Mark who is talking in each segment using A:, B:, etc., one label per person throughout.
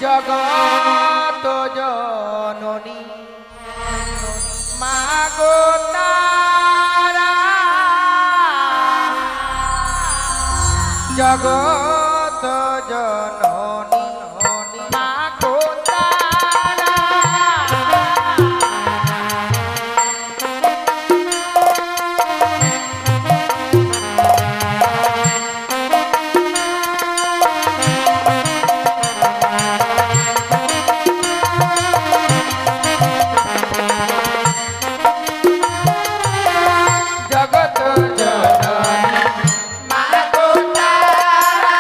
A: জগত জননী মা গো তারা জগত জননী মা গো তারা জগত জননী মা গো তারা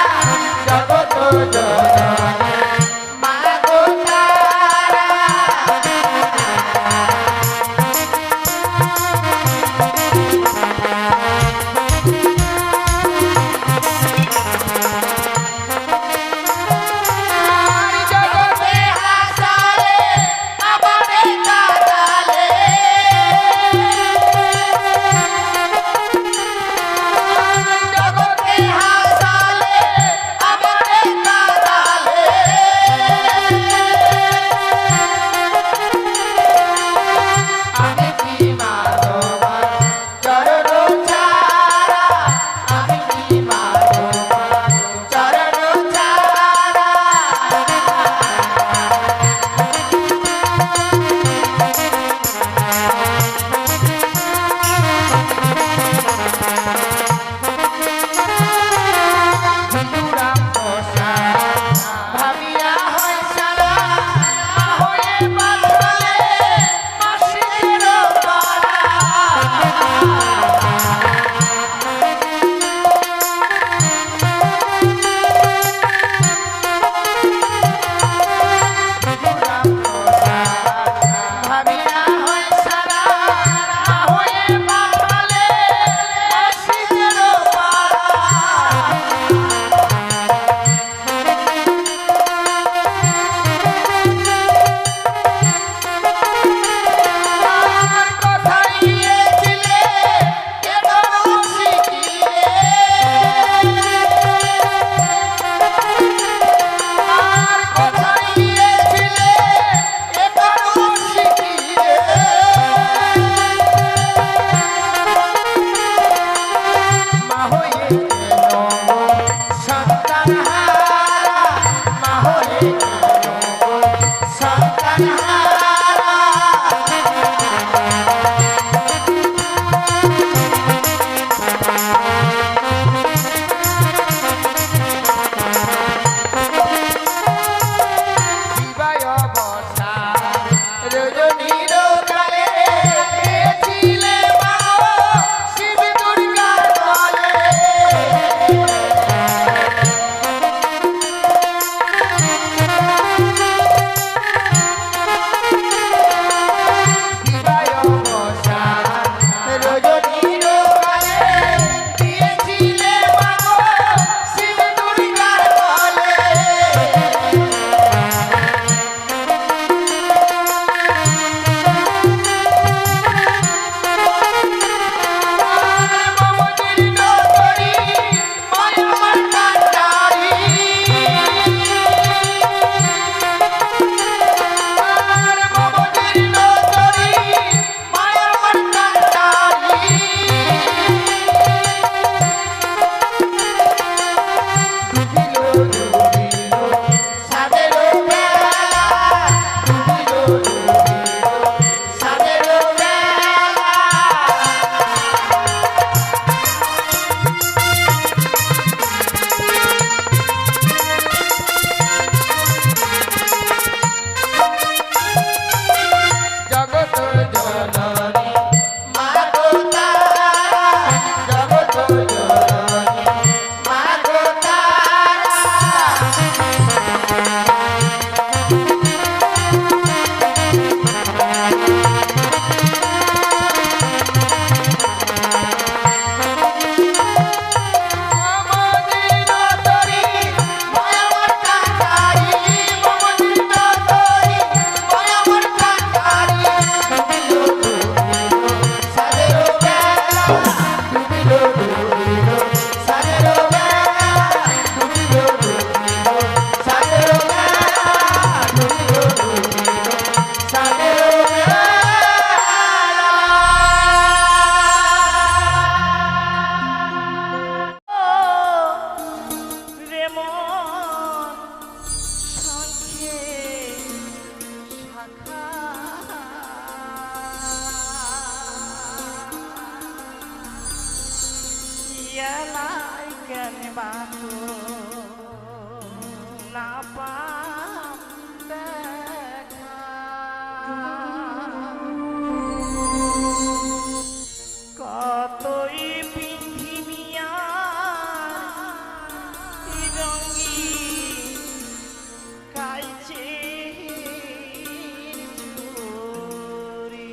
A: পাতো না পাম দেখা কতই পৃথিবীয়ার রঙি কাইছে চুরি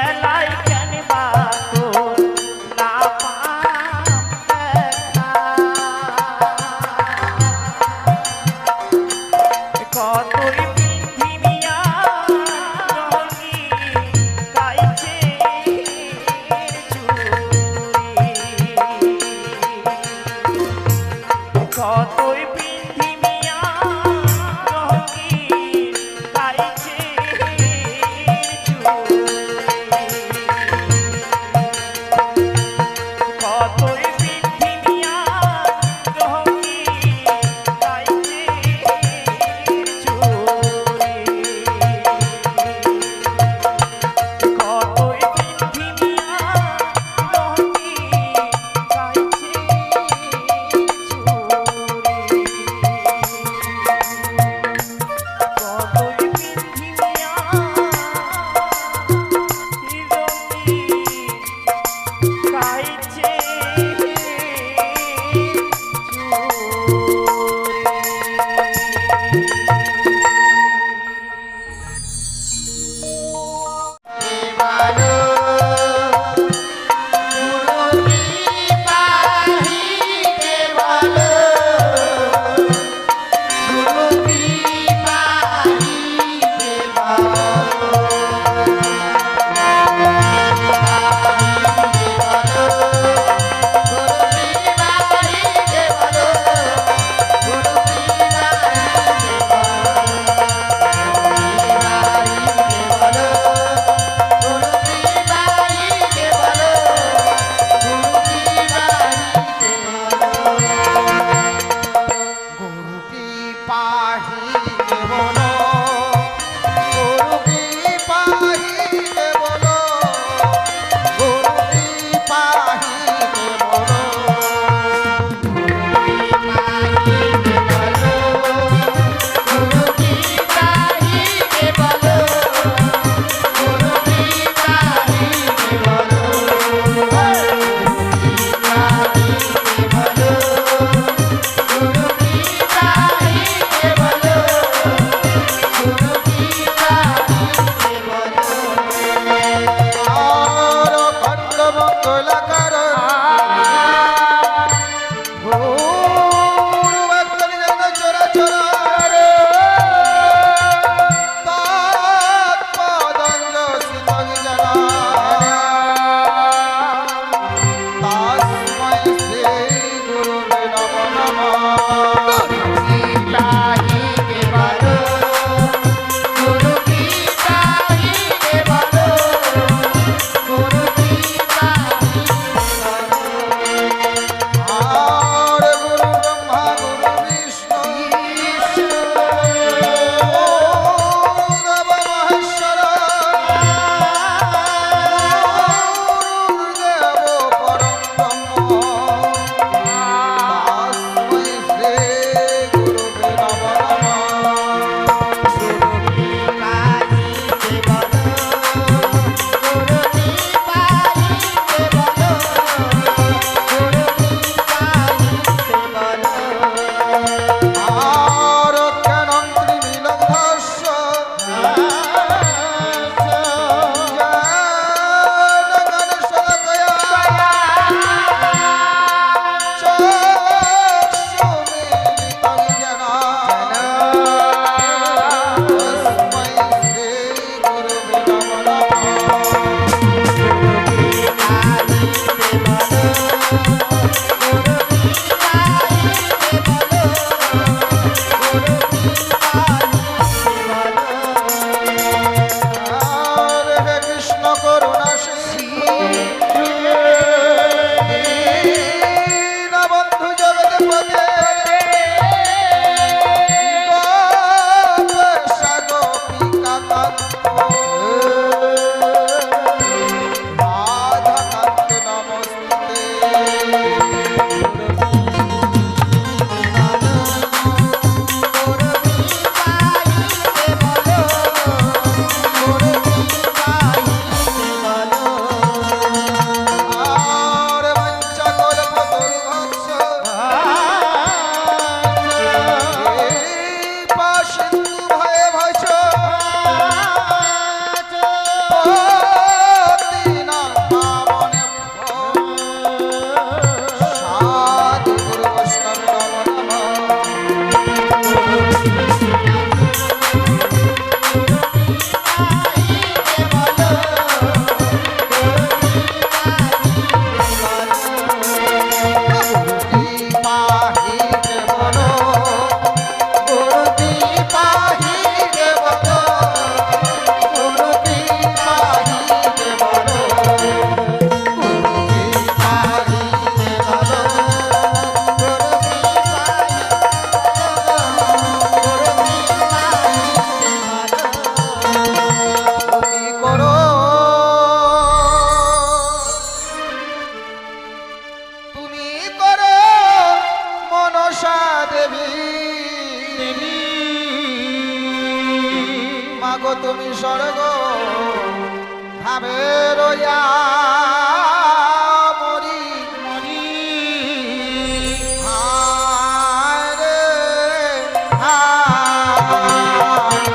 A: বেলায় কেন বা তোর না পাম দেখা কতই পৃথিবীয়া রঙি গাইছে কতই পৃথিবীয়া রঙি গাইছে চুরি
B: রইয়া মরি মরি হায় রে হায়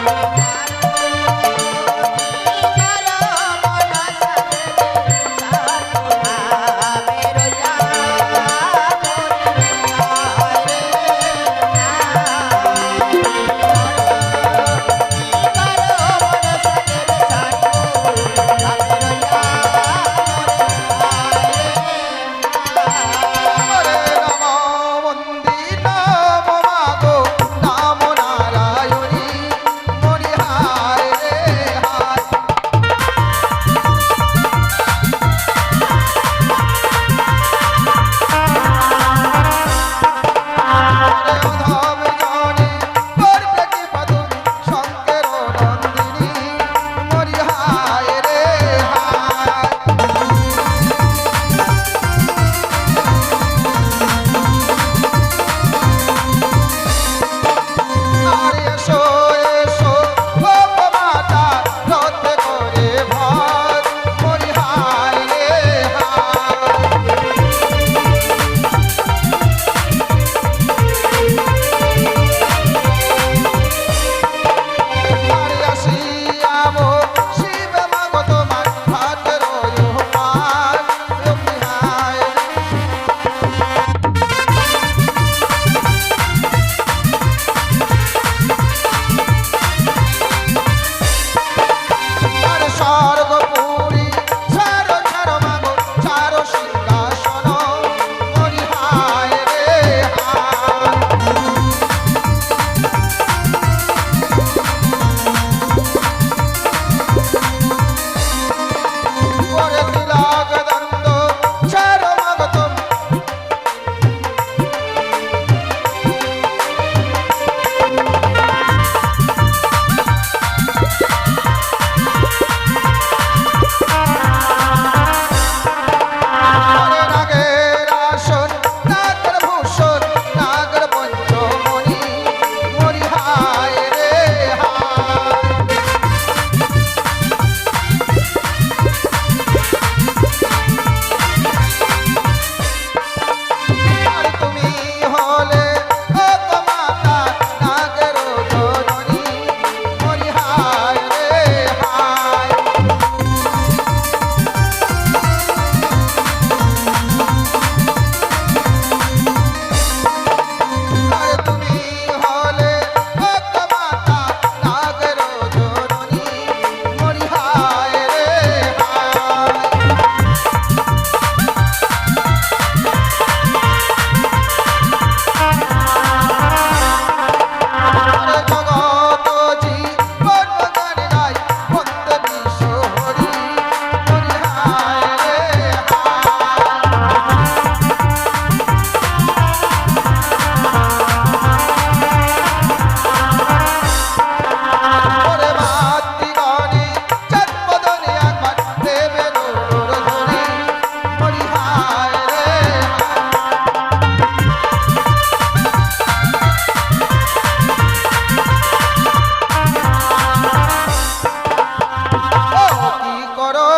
B: ওরে নম মন্দির নম মাগো নাম নারায়ণী মরি হায় রে হায় ধব জনি করবে কি পদুমি শঙ্কের নন্দিনী মরি হায় রে হায় আর এসো এসো গোপ মাতা রথে করে ভর মরি হায় রে হায় আর আসিয়ামো শিব মাগো তোমার হাতের পার লক্ষ্মী হায় আর স্বর্গপুরী ছাড়ো ছাড়ো মাগো ছাড়ো সিংহাসন মরি হায় রে হায় ওরে তিলক দণ্ড ছাড়ো মাগো তুমি ওরে নাগের আসন নাগের ভূষণ নাগের পঞ্চমণি মরি হায় রে হায় আর তুমি হলে ও গো মাতা নাগের জননী মরি হায় রে হায় আর তুমি হলে ও গো মাতা নাগের জননী মরি হায় রে হায় ওরে জগত জীবন গান গাই বন্দে বিশ্ব হরি মরি হায় রে হায় ওরে মাতৃগণে জন্মদনে একবার দেবে নূর ধরি মরি হায় রে হায় ও কি করো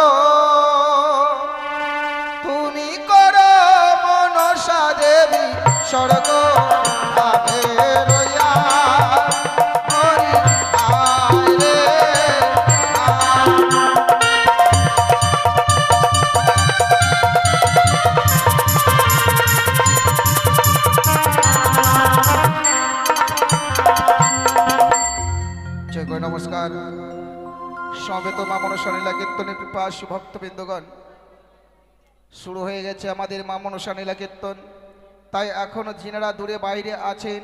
B: তুমি করো মনসা দেবী স্বর্গ ধামে রইয়া মরি হায় রে হায় জয় গো নমস্কার সমবেত মা মনসা লীলা কীর্তনের পিপাসু ভক্তবৃন্দগণ শুরু হয়ে গেছে আমাদের মা মনসা লীলা কীর্তন তাই এখনও যিনারা দূরে বাইরে আছেন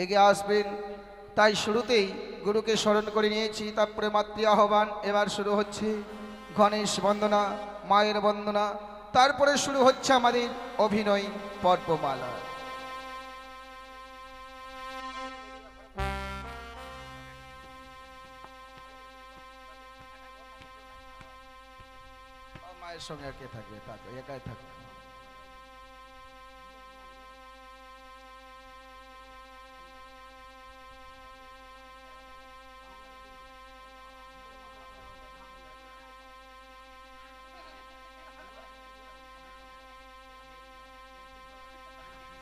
B: এগিয়ে আসবেন তাই শুরুতেই গুরুকে স্মরণ করে নিয়েছি তারপরে মাতৃ আহ্বান এবার শুরু হচ্ছে গণেশ বন্দনা মায়ের বন্দনা তারপরে শুরু হচ্ছে আমাদের অভিনয় পর্বমালা মায়ের সঙ্গে আর কে থাকবে থাকবে একাই থাকবে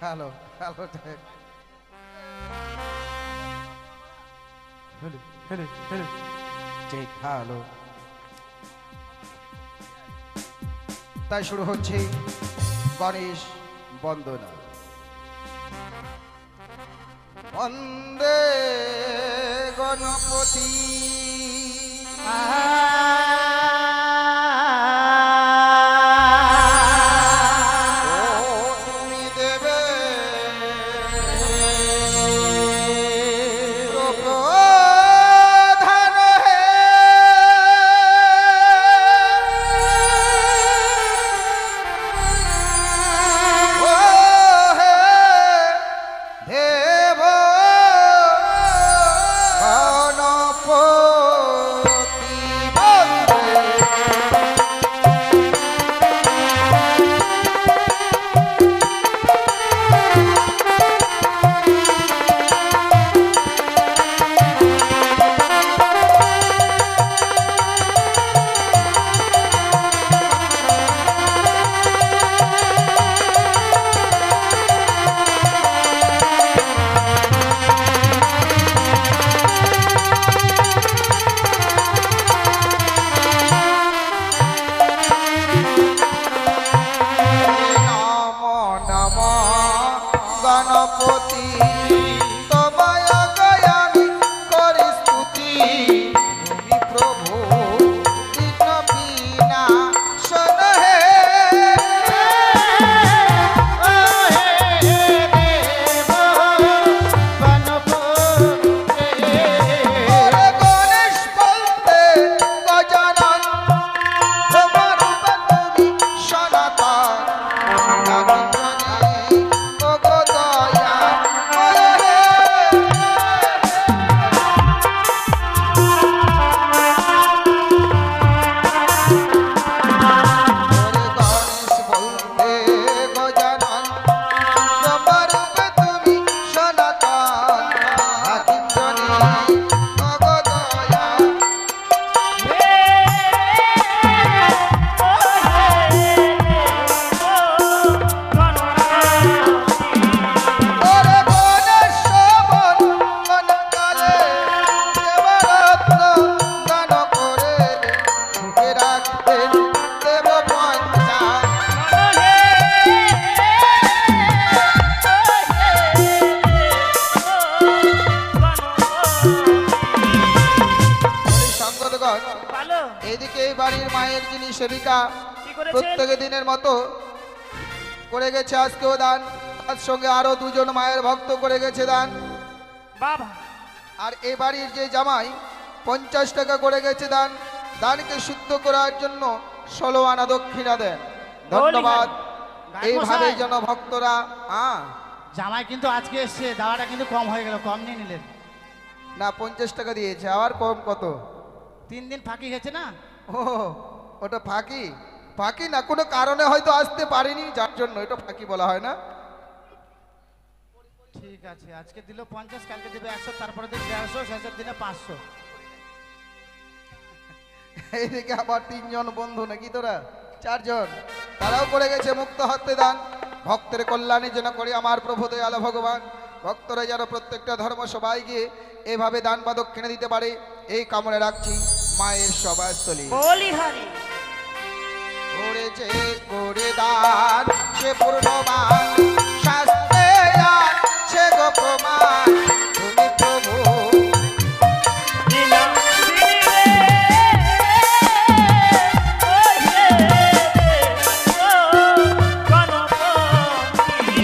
B: hello hello take hello hello hello take hello. তাই শুরু হচ্ছে গণেশ বন্দনা। বন্দে গণপতি তুমি দেবে প্রধান হে ও হে দেব গণপতি বন্দে। নম নম গণপতি তোমায় গয়ামি করি স্তুতি। তুমি প্রভু বিঘ্ন বিনাশন হে ওরে গণেশ বলতে গজানন তোমার রূপ তুমি সনাতন।
A: ভালো
B: এদিকে এই বাড়ির মায়ের যিনি সেবিকা
A: কি করেছেন?
B: প্রত্যেক দিনের মতো করে গেছে আজকেও দান, তার সঙ্গে আরো দুজন মায়ের ভক্ত করে গেছে দান।
A: বাবা
B: আর এই বাড়ির যে জামাই 50 টাকা করে গেছে দান। দানকে শুদ্ধ করার জন্য 16 আনা দক্ষিণা দেন। ধন্যবাদ। এইভাবে যেন ভক্তরা
C: জামাই কিন্তু আজকে এসছে, দাওয়াটা কিন্তু কম হয়ে গেল, কম নিয়ে নিলেন।
B: না 50 টাকা দিয়েছে, আবার কম কত?
C: 3 দিন ফাঁকি গেছে না।
B: ও ওটা ফাঁকি? ফাঁকি না, কোনো কারণে হয়তো আসতে পারিনি, যার জন্য এটা ফাঁকি বলা হয় না।
C: ঠিক আছে, আজকে দিল 50, কালকে দিবে 100, তারপরে দিন 150, শেষের দিনে 500।
B: এইদিকে আবার 3 জন বন্ধু নাকি তোরা 4 জন, তারাও করে গেছে মুক্ত হতে দান। ভক্তের কল্যাণের জন্য করে আমার প্রভু দয়াল ভগবান ভক্তরা যেন প্রত্যেকটা ধর্ম সবাই গিয়ে এভাবে দান বা দক্ষিণা দিতে পারে, এই কামনা রাখছি মায়ের সভাস্থলী।
A: বলি হারি
B: করেছে করে দান সে পূর্ণমান, শাস্ত্রে আছে গো প্রমাণ, তুমি প্রভু
A: দিলাম দিলে গণপতি।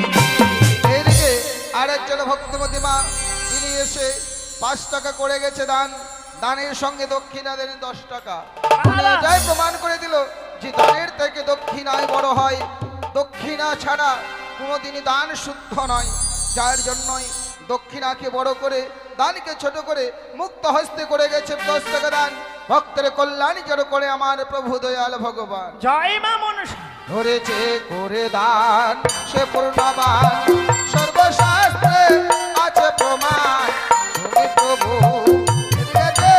B: এদিকে আরেকজন ভক্তমতী মা, তিনি এসে 5 টাকা করে গেছে দান। দানের সঙ্গে দক্ষিণা দেন 10 টাকা। যাই প্রমাণ করে দিল যে দানের থেকে দক্ষিণায় বড় হয়, দক্ষিণা ছাড়া কোনোদিনই দান শুদ্ধ নয়। যার জন্যই দক্ষিণাকে বড় করে দানকে ছোট করে মুক্ত হস্তে করে গেছে 10 টাকা দান। ভক্তের কল্যাণ যেন করে আমার প্রভু দয়াল ভগবান।
A: জয় মা মনসা।
B: ধরেছে করে দান সে পূর্ণবান, সর্বশাস্ত্রে আছে প্রমাণ, তুমি প্রভু। ঠিক আছে?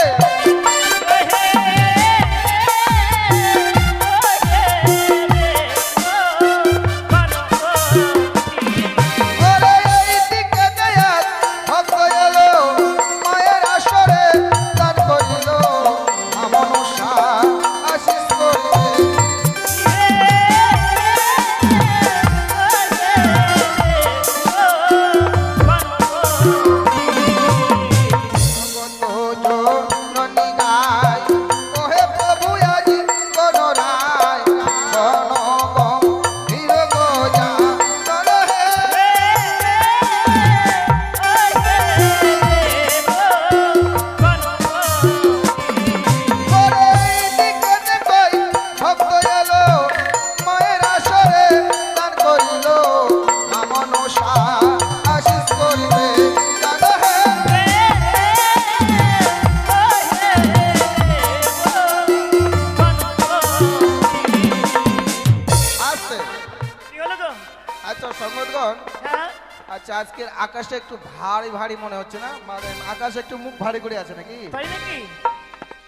B: বৃন্দগণ,
A: হ্যাঁ
B: আচ্ছা আজকের আকাশটা একটু ভারী ভারী মনে হচ্ছে না? মানে আকাশ একটু মুখ ভারী করে আছে নাকি?
A: তাই নাকি?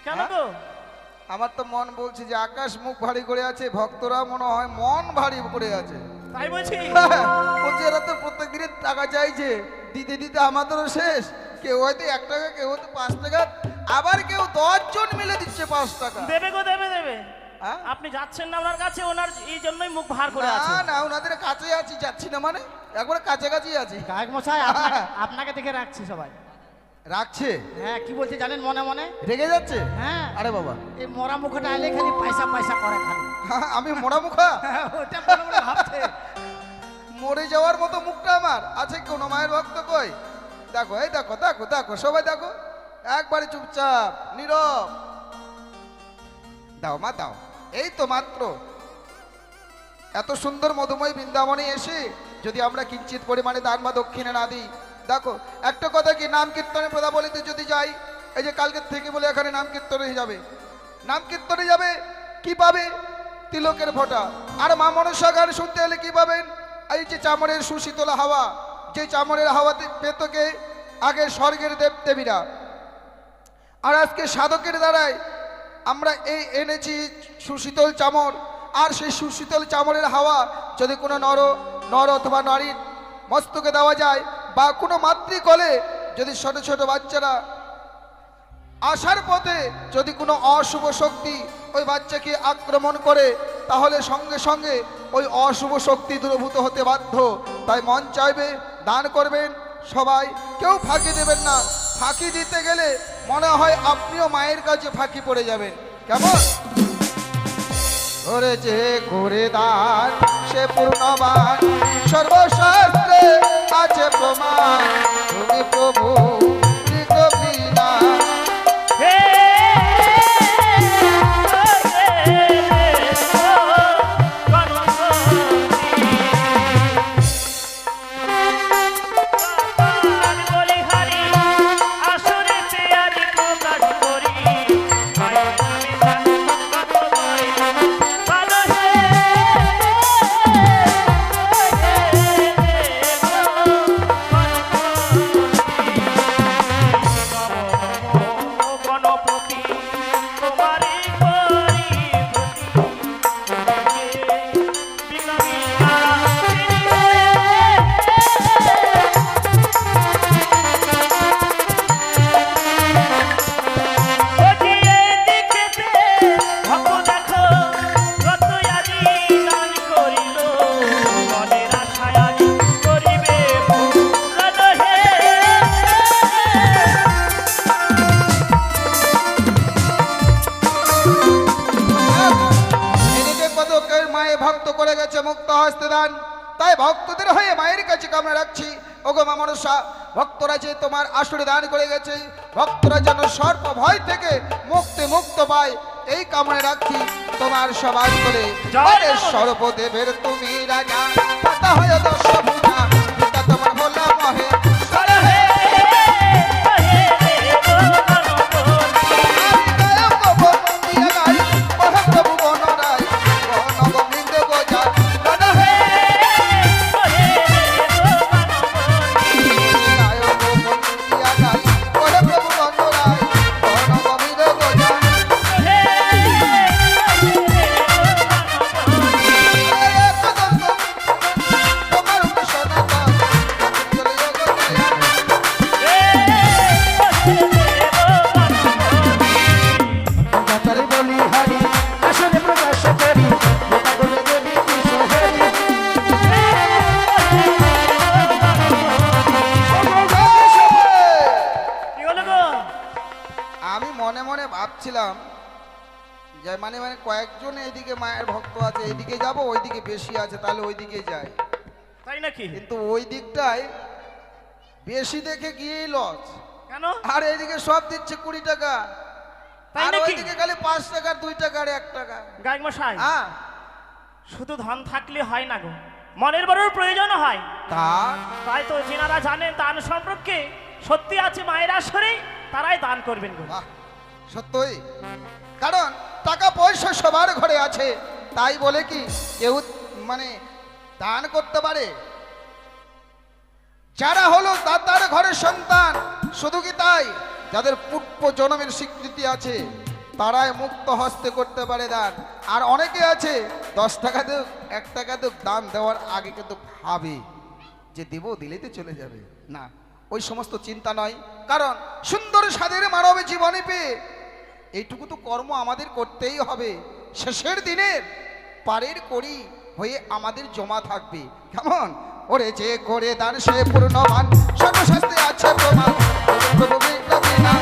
A: কেন
B: হ্যাঁ?
A: গো?
B: আমার তো মন বলছে যে আকাশ মুখ ভারী করে আছে, ভক্তরা মনে হয় মন ভারী করে আছে।
A: তাই বলছি?
B: বলছে এরা তো প্রত্যেক দিনের টাকা চাইছে, দিতে দিতে আমাদেরও শেষ। কেউ হয়তো 1 টাকা, কেউ হয়তো 5 টাকা, আবার কেউ 10 জন মিলে দিচ্ছে 5 টাকা।
A: দেবে গো, দেবে দেবে।
B: হ্যাঁ?
A: আপনি যাচ্ছেন না ওনার কাছে, ওনার এই জন্যই মুখ ভার করে আছে।
B: না না, ওনাদের কাছে আছি, যাচ্ছি না মানে একবারে কাছাকাছি আছি।
C: গায়ক মশাই আপনাকে দেখে রাখছি সবাই।
B: রাখছে?
C: হ্যাঁ, কি বলছে জানেন মনে মনে?
B: রেগে যাচ্ছে?
C: হ্যাঁ,
B: আরে বাবা,
C: এই মরা মুখটা এলে খালি পয়সা পয়সা করে খালি।
B: আমি মোড়া মুখা?
C: ওটা মনে মনে ভাবছে।
B: মরে যাওয়ার মতো মুখটা আমার আছে? কোনো মায়ের ভক্ত কই? দেখো, এই দেখো দেখো দেখো, সবাই দেখো, একবারে চুপচাপ নীরব। দাও মা দাও, এই তো মাত্র এত সুন্দর মধুময় বৃন্দাবনে এসে যদি আমরা কিঞ্চিত পরিমাণে দান বা দক্ষিণে না দিই। দেখো একটা কথা কি, নাম কীর্তনে পদাবলিতে যদি যাই, এই যে কালকের থেকে বলে এখানে নাম কীর্তনে যাবে, নাম কীর্তনে যাবে, কি পাবে? তিলকের ফোঁটা। আর মা মনসা গান শুনতে এলে কি পাবেন? এই যে চামড়ের সুশীতল হাওয়া, যে চামড়ের হাওয়াতে পেতকে আগে স্বর্গের দেব দেবীরা, আর আজকে সাধকের দ্বারাই আমরা এই এনেছি সুশীতল চামড়। আর সেই সুশীতল চামড়ের হাওয়া যদি কোনো নর অথবা নারীর মস্তকে দেওয়া যায়, বা কোনো মাতৃকলে যদি ছোট ছোট বাচ্চারা আসার পথে যদি কোনো অশুভ শক্তি ওই বাচ্চাকে আক্রমণ করে, তাহলে সঙ্গে সঙ্গে ওই অশুভ শক্তি দূরভূত হতে বাধ্য। তাই মন চাইবে দান করবেন সবাই, কেউ ফাঁকি দেবেন না। ফাঁকি দিতে গেলে মনে হয় আপনিও মায়ের কাছে ফাঁকি পড়ে যাবেন। কেমন? ওরে যে করে দান সে পূর্ণবান, সর্বশাস্ত্রে আছে প্রমাণ, তুমি প্রভু বিনা।
A: হে
B: ভক্ত করে গেছে মুক্ত হস্তে দান, তাই ভক্তদের হয়ে মায়ের কাছে কামনা রাখছি। ওগো মা মনসা, ভক্তরা যে তোমার আসরে দান করে গেছে, ভক্তরা যেন সর্প ভয় থেকে মুক্ত পায়, এই কামনা রাখছি তোমার সবার করে। সর্বদেবের তুমি রাজা, পাতা হয় দশ ভুজা, পিতা তোমার ভোলা মহে ভাবছিলাম যে মানে কয়েকজন এইদিকে মায়ের ভক্ত আছে, এইদিকে যাব, ওইদিকে বেশি আছে, তাহলে ওইদিকে যাই।
A: তাই নাকি?
B: কিন্তু ওই দিকটায় বেশি দেখে গিয়েই লস।
A: কেন?
B: আর এইদিকে সব দিচ্ছে 20 টাকা, আর ওইদিকে খালি 5 টাকা, 2 টাকা আর 1 টাকা।
A: গায়ক মশাই,
B: হ্যাঁ,
A: শুধু ধন থাকলে হয় না গো, মনের বড় প্রয়োজন হয়। তাই তো যিনারা জানেন দান সম্পর্কে, সত্যি আছে মায়ের আসরে, তারাই দান করবেন গো।
B: সত্যই, কারণ টাকা পয়সা সবার ঘরে আছে, তাই বলে কি কেউ মানে দান করতে পারে? যারা হলো দাতার ঘরের সন্তান, শুধু কি তাই, যাদের পূর্ব জন্মের স্বীকৃতি আছে তারাই মুক্ত হস্তে করতে পারে দান। আর অনেকে আছে 10 টাকা দেব 1 টাকা দেব দান দেওয়ার আগে কিন্তু ভাবে যে দেব, দিলেই তো চলে যাবে। না, ওই সমস্ত চিন্তা নয়। কারণ সুন্দর স্বাদের মানব জীবনে পেয়ে এইটুকু তো কর্ম আমাদের করতেই হবে। শেষের দিনের পারের করি হয়ে আমাদের জমা থাকবে। কেমন? ওরে যে করে দান সে পূর্ণবান, সর্বশাস্ত্রে আছে প্রমাণ। প্রভু বিপ্লবী না।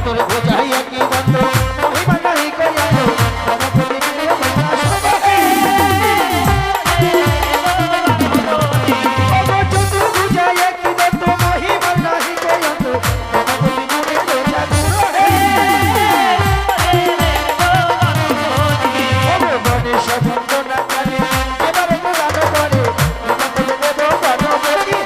C: তোর বোঝাই একই বন্ধ মহিমা নাহি কইয়ালো জনপতি মিলিয়ে মহিমা সবাই চতুর বুঝাই একই বন্ধ মহিমা নাহি কইয়ালো জনপতি মিলিয়ে মহিমা সবাই গণেশ বন্দনা করে এবারে তো গান করে জনপতি দেব গণপতি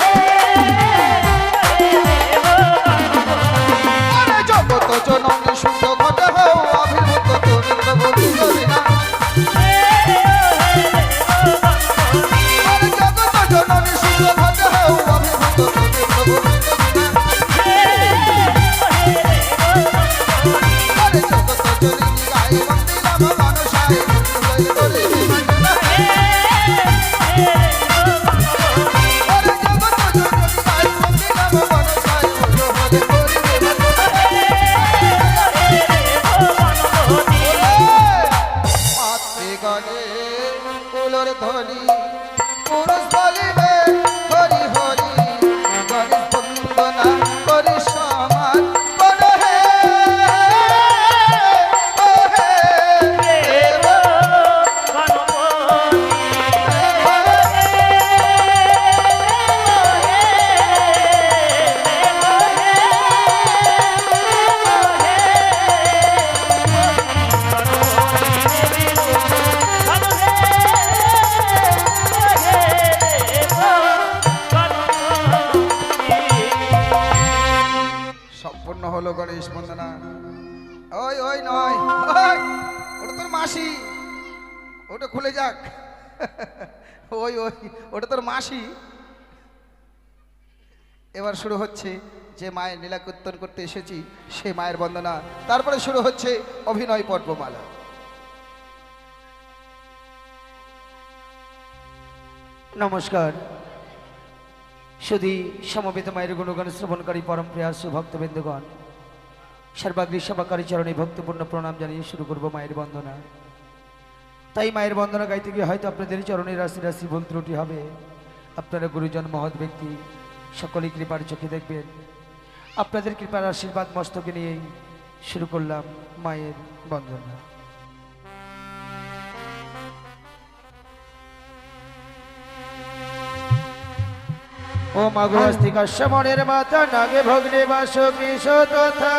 B: আরে জগত জননী শুদ্ধ ঘটে হও অভিভূত তুমি প্রভু বিপ্লবী না। আরে জগত জননী শুদ্ধ ঘটে হও অভিভূত তুমি প্রভু বিপ্লবী না। আরে জগত জননী গায়ে বন্দিলাম মানুষায় হৃদয় করে বিমাননা। আরে জগত জননী গায়ে বন্দিলাম মানুষায় হৃদয় করে বিমাননা। মাতৃগণে কুলোর ধ্বনি পুরুষ বলিবে হরি হরি, গণেশ বন্দনা করি সমান বল হে ও হে দেব সম্পূর্ণ হলো গণেশ বন্দনা। ওই ওই নয়, ওই ওটা তোর মাসি, ওটা খুলে যাক। ওই ওই ওটা তোর মাসি। এবার শুরু হচ্ছে যে মায়ের লীলা কীর্তন করতে এসেছি সে মায়ের বন্দনা। তারপরে শুরু হচ্ছে অভিনয় পর্বমালা।
D: নমস্কার। শুধু সমবেত মায়ের গুণগান শ্রবণকারী পরম প্রিয়াস ভক্তবৃন্দগণ, সর্বাগ্রী সভাকারী চরণে ভক্তপূর্ণ প্রণাম জানিয়ে শুরু করব মায়ের বন্দনা। তাই মায়ের বন্দনা গাইতে গিয়ে হয়তো আপনাদের চরণে রাশি রাশি ভুল ত্রুটি হবে। আপনারা গুরুজন মহৎ ব্যক্তি সকলেই কৃপার চোখে দেখবেন। আপনাদের কৃপার আশীর্বাদ মস্তকে নিয়েই শুরু করলাম মায়ের বন্দনা। ও মাগো আস্তিকা সমনের মাতা নাগে ভগ্নে বাস কৃষ তথা